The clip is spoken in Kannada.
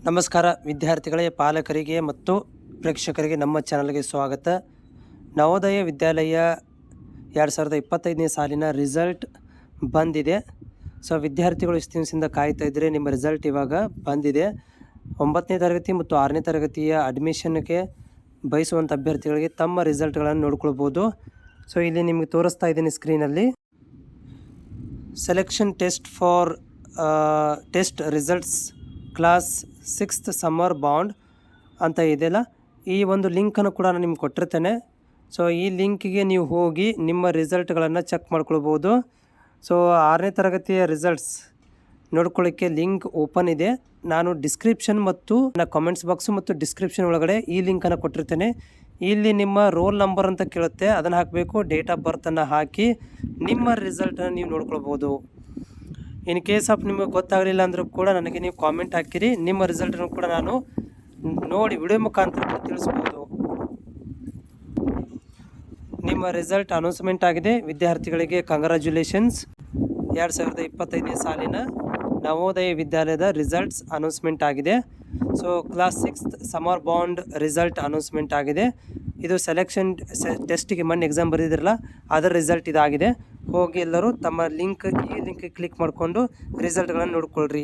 ನಮಸ್ಕಾರ ವಿದ್ಯಾರ್ಥಿಗಳೇ, ಪಾಲಕರಿಗೆ ಮತ್ತು ಪ್ರೇಕ್ಷಕರಿಗೆ ನಮ್ಮ ಚಾನಲ್ಗೆ ಸ್ವಾಗತ. ನವೋದಯ ವಿದ್ಯಾಲಯ 2025ನೇ ಸಾಲಿನ ರಿಸಲ್ಟ್ ಬಂದಿದೆ. ಸೊ ವಿದ್ಯಾರ್ಥಿಗಳು ಇಷ್ಟು ದಿವಸದಿಂದ ಕಾಯ್ತಾ ಇದ್ದರೆ ನಿಮ್ಮ ರಿಸಲ್ಟ್ ಇವಾಗ ಬಂದಿದೆ. 9ನೇ ತರಗತಿ ಮತ್ತು 6ನೇ ತರಗತಿಯ ಅಡ್ಮಿಷನ್ಗೆ ಬಯಸುವಂಥ ಅಭ್ಯರ್ಥಿಗಳಿಗೆ ತಮ್ಮ ರಿಸಲ್ಟ್ಗಳನ್ನು ನೋಡ್ಕೊಳ್ಬೋದು. ಸೊ ಇಲ್ಲಿ ನಿಮಗೆ ತೋರಿಸ್ತಾ ಇದ್ದೀನಿ ಸ್ಕ್ರೀನಲ್ಲಿ. Selection test for test results class 6th summer bond ಅಂತ ಇದೆಯಲ್ಲ, ಈ ಒಂದು ಲಿಂಕನ್ನು ಕೂಡ ನಾನು ನಿಮ್ಗೆ ಕೊಟ್ಟಿರ್ತೇನೆ. ಸೊ ಈ ಲಿಂಕಿಗೆ ನೀವು ಹೋಗಿ ನಿಮ್ಮ ರಿಸಲ್ಟ್ಗಳನ್ನು ಚೆಕ್ ಮಾಡ್ಕೊಳ್ಬೋದು. ಸೊ 6ನೇ ತರಗತಿಯ ರಿಸಲ್ಟ್ಸ್ ನೋಡ್ಕೊಳ್ಳೋಕ್ಕೆ ಲಿಂಕ್ ಓಪನ್ ಇದೆ. ನಾನು ಡಿಸ್ಕ್ರಿಪ್ಷನ್ ಮತ್ತು ಕಮೆಂಟ್ಸ್ ಬಾಕ್ಸು ಮತ್ತು ಡಿಸ್ಕ್ರಿಪ್ಷನ್ ಒಳಗಡೆ ಈ ಲಿಂಕನ್ನು ಕೊಟ್ಟಿರ್ತೇನೆ. ಇಲ್ಲಿ ನಿಮ್ಮ ರೋಲ್ ನಂಬರ್ ಅಂತ ಕೇಳುತ್ತೆ, ಅದನ್ನು ಹಾಕಬೇಕು. ಡೇಟ್ ಆಫ್ ಬರ್ತನ್ನು ಹಾಕಿ ನಿಮ್ಮ ರಿಸಲ್ಟನ್ನು ನೀವು ನೋಡ್ಕೊಳ್ಬೋದು. ಇನ್ ಕೇಸ್ ಆಫ್ ನಿಮಗೆ ಗೊತ್ತಾಗಲಿಲ್ಲ ಅಂದರೂ ಕೂಡ ನನಗೆ ನೀವು ಕಾಮೆಂಟ್ ಹಾಕಿರಿ. ನಿಮ್ಮ ರಿಸಲ್ಟನ್ನು ಕೂಡ ನಾನು ನೋಡಿ ವಿಡಿಯೋ ಮುಖಾಂತರ ತಿಳಿಸ್ಬೋದು. ನಿಮ್ಮ ರಿಸಲ್ಟ್ ಅನೌನ್ಸ್ಮೆಂಟ್ ಆಗಿದೆ. ವಿದ್ಯಾರ್ಥಿಗಳಿಗೆ ಕಂಗ್ರ್ಯಾಚುಲೇಷನ್ಸ್. 2025ನೇ ಸಾಲಿನ ನವೋದಯ ವಿದ್ಯಾಲಯದ ರಿಸಲ್ಟ್ಸ್ ಅನೌನ್ಸ್ಮೆಂಟ್ ಆಗಿದೆ. So class 6th summer bond result announcement ಆಗಿದೆ. ಇದು ಸೆಲೆಕ್ಷನ್ ಟೆಸ್ಟಿಗೆ ಮೊನ್ನೆ ಎಕ್ಸಾಮ್ ಬರೆದಿದ್ರಲ್ಲ, ಅದರ ರಿಸಲ್ಟ್ ಇದಾಗಿದೆ. ಹೋಗಿ ಎಲ್ಲರೂ ತಮ್ಮ ಈ ಲಿಂಕ್ ಕ್ಲಿಕ್ ಮಾಡಿಕೊಂಡು ರಿಸಲ್ಟ್ಗಳನ್ನು ನೋಡ್ಕೊಳ್ರಿ.